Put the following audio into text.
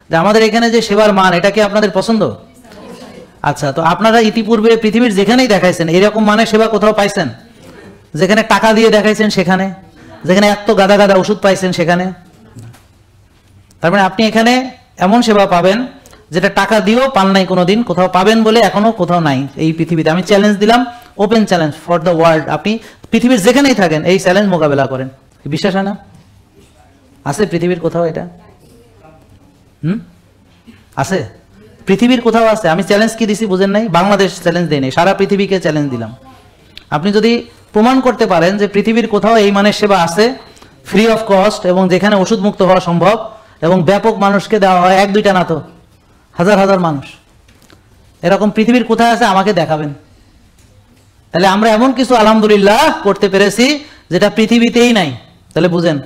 যে আমাদের এখানে যে সেবার মান, এটা কি আপনাদের পছন্দ? আচ্ছা, তো আপনারা ইতিপূর্বে পৃথিবীর যেখানেই দেখাইছেন এরকম মানের সেবা কোথাও পাইছেন? যেখানে টাকা দিয়ে দেখাইছেন সেখানে, যেখানে এত গাদা গাদা ওষুধ পাইছেন সেখানে। তার মানে আপনি এখানে এমন সেবা পাবেন যেটা টাকা দিয়েও পান নাই কোনোদিন, কোথাও পাবেন বলে এখনো কোথাও নাই এই পৃথিবীতে। আমি চ্যালেঞ্জ দিলাম, open challenge for the world, আপনি পৃথিবীর যেখানেই থাকেন এই চ্যালেঞ্জ মোকাবেলা করেন। বিশ্বাস হয় না? আছে পৃথিবীর কোথাও এটা? আছে পৃথিবীর কোথাও আছে? আমি চ্যালেঞ্জ কি দিছি বুঝেন নাই? বাংলাদেশ চ্যালেঞ্জ দেয়নি, সারা পৃথিবীকে চ্যালেঞ্জ দিলাম। আপনি যদি প্রমাণ করতে পারেন যে পৃথিবীর কোথাও এই মানের সেবা আছে, ফ্রি অফ কস্ট, এবং যেখানে ওষুধ মুক্ত হওয়া সম্ভব এবং ব্যাপক মানুষকে দেওয়া হয়, এক দুইটা না তো হাজার হাজার মানুষ, এরকম পৃথিবীর কোথায় আছে আমাকে দেখাবেন। তাহলে আমরা এমন কিছু আলহামদুলিল্লাহ করতে পেরেছি যেটা পৃথিবীতেই নাই। তাহলে বুঝেন